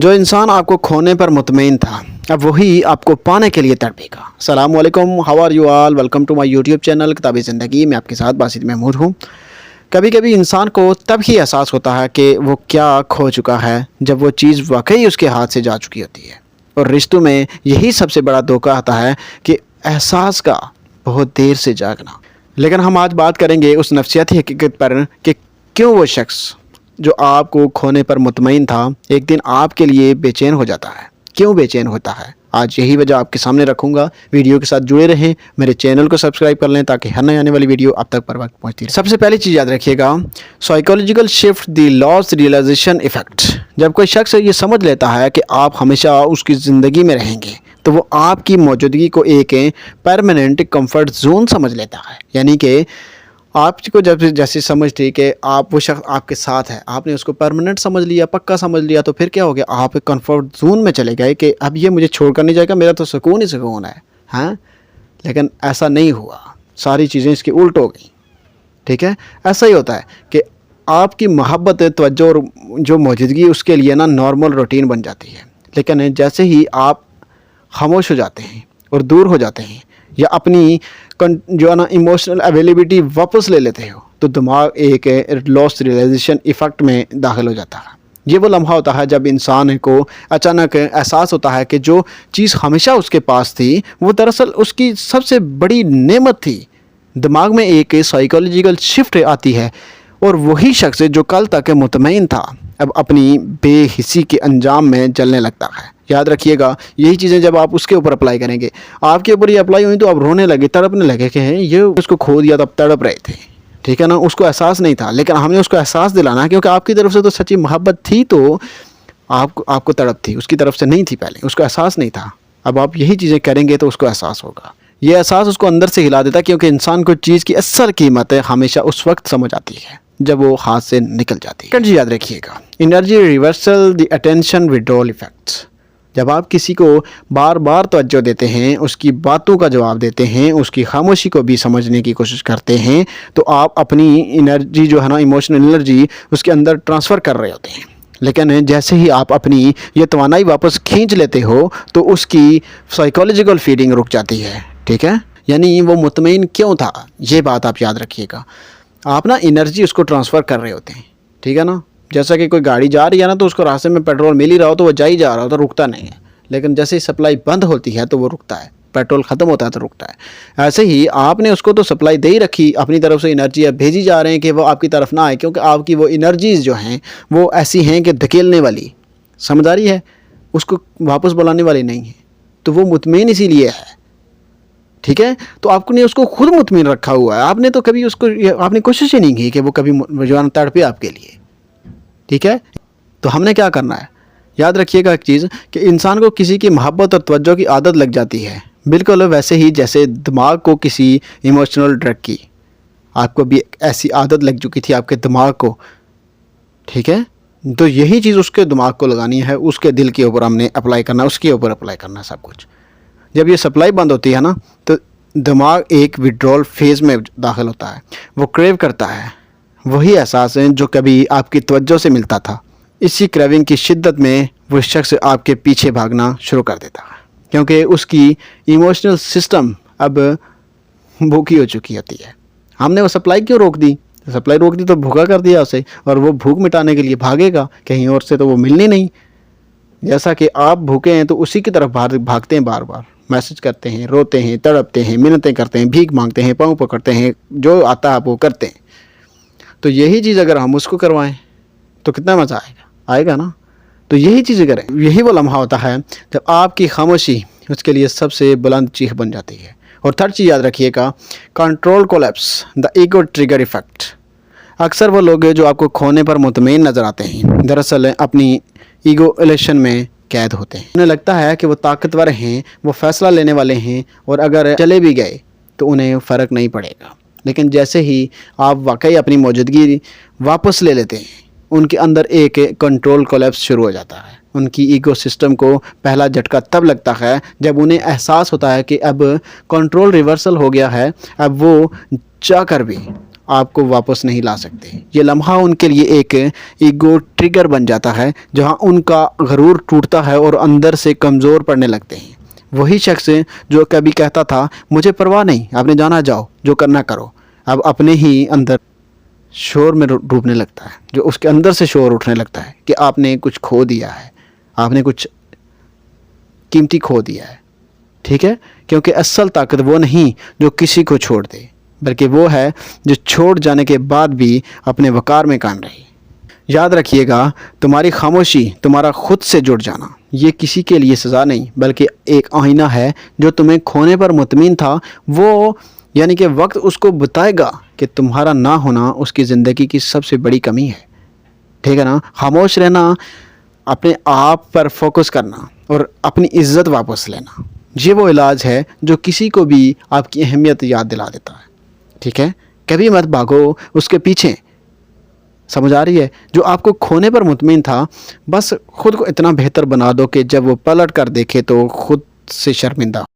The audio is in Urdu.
جو انسان آپ کو کھونے پر مطمئن تھا اب وہی آپ کو پانے کے لیے تڑپے گا۔ السلام علیکم، how are you all, welcome to my YouTube channel کتاب زندگی میں آپ کے ساتھ باسط محمود ہوں۔ کبھی کبھی انسان کو تب ہی احساس ہوتا ہے کہ وہ کیا کھو چکا ہے جب وہ چیز واقعی اس کے ہاتھ سے جا چکی ہوتی ہے، اور رشتوں میں یہی سب سے بڑا دھوکہ آتا ہے کہ احساس کا بہت دیر سے جاگنا۔ لیکن ہم آج بات کریں گے اس نفسیاتی حقیقت پر کہ کیوں وہ شخص جو آپ کو کھونے پر مطمئن تھا ایک دن آپ کے لیے بے چین ہو جاتا ہے، کیوں بے چین ہوتا ہے۔ آج یہی وجہ آپ کے سامنے رکھوں گا، ویڈیو کے ساتھ جڑے رہیں، میرے چینل کو سبسکرائب کر لیں تاکہ ہر نئے آنے والی ویڈیو آپ تک پر وقت پہنچتی رہے۔ سب سے پہلی چیز یاد رکھیے گا، psychological shift the loss realization effect. جب کوئی شخص یہ سمجھ لیتا ہے کہ آپ ہمیشہ اس کی زندگی میں رہیں گے تو وہ آپ کی موجودگی کو ایک پرماننٹ کمفرٹ زون سمجھ لیتا ہے، یعنی کہ آپ کو جب جیسے سمجھ تھی کہ وہ شخص آپ کے ساتھ ہے، آپ نے اس کو پرماننٹ سمجھ لیا، پکا سمجھ لیا، تو پھر کیا ہو گیا، آپ ایک کمفرٹ زون میں چلے گئے کہ اب یہ مجھے چھوڑ کر نہیں جائے گا، میرا تو سکون ہی سکون ہے، ہاں۔ لیکن ایسا نہیں ہوا، ساری چیزیں اس کی الٹ ہو گئیں، ٹھیک ہے۔ ایسا ہی ہوتا ہے کہ آپ کی محبت، توجہ اور جو موجودگی اس کے لیے نارمل روٹین بن جاتی ہے، لیکن جیسے ہی آپ خاموش ہو جاتے ہیں اور دور ہو جاتے ہیں یا اپنی جو ایموشنل اویلیبلٹی واپس لے لیتے ہو تو دماغ ایک لاس ریئلائزیشن ایفیکٹ میں داخل ہو جاتا ہے۔ یہ وہ لمحہ ہوتا ہے جب انسان کو اچانک احساس ہوتا ہے کہ جو چیز ہمیشہ اس کے پاس تھی وہ دراصل اس کی سب سے بڑی نعمت تھی۔ دماغ میں ایک سائیکولوجیکل شفٹ آتی ہے اور وہی شخص جو کل تک مطمئن تھا اب اپنی بے حسی کے انجام میں جلنے لگتا ہے۔ یاد رکھیے گا، یہی چیزیں جب آپ اس کے اوپر اپلائی کریں گے، آپ کے اوپر یہ اپلائی ہوئی تو آپ رونے لگے، تڑپنے لگے کہ یہ اس کو کھو دیا تو اب تڑپ رہے تھے، ٹھیک ہے نا۔ اس کو احساس نہیں تھا، لیکن ہم نے اس کو احساس دلانا ہے کیونکہ آپ کی طرف سے تو سچی محبت تھی، تو آپ کو تڑپ تھی، اس کی طرف سے نہیں تھی، پہلے اس کو احساس نہیں تھا۔ اب آپ یہی چیزیں کریں گے تو اس کو احساس ہوگا، یہ احساس اس کو اندر سے ہلا دیتا ہے، کیونکہ انسان کو چیز کی اصل قیمت ہمیشہ اس وقت سمجھ آتی ہے جب وہ ہاتھ سے نکل جاتی ہے۔ یاد رکھیے گا، energy reversal the attention withdrawal effect. جب آپ کسی کو بار بار توجہ دیتے ہیں، اس کی باتوں کا جواب دیتے ہیں، اس کی خاموشی کو بھی سمجھنے کی کوشش کرتے ہیں، تو آپ اپنی انرجی جو ہے ایموشنل انرجی اس کے اندر ٹرانسفر کر رہے ہوتے ہیں۔ لیکن جیسے ہی آپ اپنی یہ توانائی واپس کھینچ لیتے ہو تو اس کی سائیکولوجیکل فیڈنگ رک جاتی ہے، ٹھیک ہے۔ یعنی وہ مطمئن کیوں تھا، یہ بات آپ یاد رکھیے گا، آپ انرجی اس کو ٹرانسفر کر رہے ہوتے ہیں، ٹھیک ہے نا۔ جیسا کہ کوئی گاڑی جا رہی ہے تو اس کو راستے میں پیٹرول مل ہی رہا ہو تو وہ جا ہی جا رہا ہو تو رکتا نہیں ہے، لیکن جیسے ہی سپلائی بند ہوتی ہے تو وہ رکتا ہے، پیٹرول ختم ہوتا ہے تو رکتا ہے۔ ایسے ہی آپ نے اس کو تو سپلائی دے ہی رکھی، اپنی طرف سے انرجی اب بھیجی جا رہے ہیں کہ وہ آپ کی طرف نہ آئے، کیونکہ آپ کی وہ انرجیز جو ہیں وہ ایسی ہیں کہ دھکیلنے والی، سمجھداری ہے، اس کو واپس بلانے والی نہیں ہے، تو وہ مطمئن اسی لیے ہے، ٹھیک ہے۔ تو آپ نے اس کو خود مطمئن رکھا ہوا ہے، آپ نے تو کبھی آپ نے کوشش ہی نہیں کی کہ وہ کبھی جو تڑپے آپ کے لیے، ٹھیک ہے۔ تو ہم نے کیا کرنا ہے، یاد رکھیے گا ایک چیز کہ انسان کو کسی کی محبت اور توجہ کی عادت لگ جاتی ہے، بالکل ویسے ہی جیسے دماغ کو کسی ایموشنل ڈرگ کی، آپ کو بھی ایسی عادت لگ چکی تھی آپ کے دماغ کو، ٹھیک ہے۔ تو یہی چیز اس کے دماغ کو لگانی ہے، اس کے دل کے اوپر ہم نے اپلائی کرنا، اس کے اوپر اپلائی کرنا سب کچھ۔ جب یہ سپلائی بند ہوتی ہے تو دماغ ایک وڈرول فیز میں داخل ہوتا ہے، وہ کریو کرتا ہے وہی احساس ہے جو کبھی آپ کی توجہ سے ملتا تھا۔ اسی کریونگ کی شدت میں وہ شخص آپ کے پیچھے بھاگنا شروع کر دیتا ہے، کیونکہ اس کی ایموشنل سسٹم اب بھوکی ہو چکی ہوتی ہے۔ ہم نے وہ سپلائی کیوں روک دی، سپلائی روک دی تو بھوکا کر دیا اسے، اور وہ بھوک مٹانے کے لیے بھاگے گا کہیں اور سے، تو وہ ملنی نہیں۔ جیسا کہ آپ بھوکے ہیں تو اسی کی طرف بھاگتے ہیں، بار بار میسج کرتے ہیں، روتے ہیں، تڑپتے ہیں، منتیں کرتے ہیں، بھیک مانگتے ہیں، پاؤں پکڑتے ہیں، جو آتا ہے آپ وہ کرتے ہیں۔ تو یہی چیز اگر ہم اس کو کروائیں تو کتنا مزہ آئے گا نا۔ تو یہی چیزیں کریں، یہی وہ لمحہ ہوتا ہے جب آپ کی خاموشی اس کے لیے سب سے بلند چیخ بن جاتی ہے۔ اور تھرڈ چیز یاد رکھیے گا، control collapse the ego trigger effect. اکثر وہ لوگ جو آپ کو کھونے پر مطمئن نظر آتے ہیں دراصل اپنی ایگو ایلیشن میں قید ہوتے ہیں۔ انہیں لگتا ہے کہ وہ طاقتور ہیں، وہ فیصلہ لینے والے ہیں، اور اگر چلے بھی گئے تو انہیں فرق نہیں پڑے گا۔ لیکن جیسے ہی آپ واقعی اپنی موجودگی واپس لے لیتے ہیں، ان کے اندر ایک کنٹرول کولیپس شروع ہو جاتا ہے۔ ان کی ایگو سسٹم کو پہلا جھٹکا تب لگتا ہے جب انہیں احساس ہوتا ہے کہ اب کنٹرول ریورسل ہو گیا ہے، اب وہ چاہ کر بھی آپ کو واپس نہیں لا سکتے۔ یہ لمحہ ان کے لیے ایک ایگو ٹریگر بن جاتا ہے جہاں ان کا غرور ٹوٹتا ہے اور اندر سے کمزور پڑنے لگتے ہیں۔ وہی شخص جو کبھی کہتا تھا مجھے پرواہ نہیں، آپ نے جانا جاؤ، جو کرنا کرو، اب اپنے ہی اندر شور میں ڈوبنے لگتا ہے، جو اس کے اندر سے شور اٹھنے لگتا ہے کہ آپ نے کچھ کھو دیا ہے، آپ نے کچھ قیمتی کھو دیا ہے۔ ٹھیک ہے، کیونکہ اصل طاقت وہ نہیں جو کسی کو چھوڑ دے، بلکہ وہ ہے جو چھوڑ جانے کے بعد بھی اپنے وقار میں قائم رہے۔ یاد رکھیے گا، تمہاری خاموشی، تمہارا خود سے جڑ جانا، یہ کسی کے لیے سزا نہیں بلکہ ایک آئینہ ہے جو تمہیں کھونے پر مطمئن تھا۔ وہ یعنی کہ وقت اس کو بتائے گا کہ تمہارا نہ ہونا اس کی زندگی کی سب سے بڑی کمی ہے۔ ٹھیک ہے نا؟ خاموش رہنا، اپنے آپ پر فوکس کرنا اور اپنی عزت واپس لینا، یہ وہ علاج ہے جو کسی کو بھی آپ کی اہمیت یاد دلا دیتا ہے۔ ٹھیک ہے، کبھی مت بھاگو اس کے پیچھے، سمجھ آ رہی ہے؟ جو آپ کو کھونے پر مطمئن تھا، بس خود کو اتنا بہتر بنا دو کہ جب وہ پلٹ کر دیکھے تو خود سے شرمندہ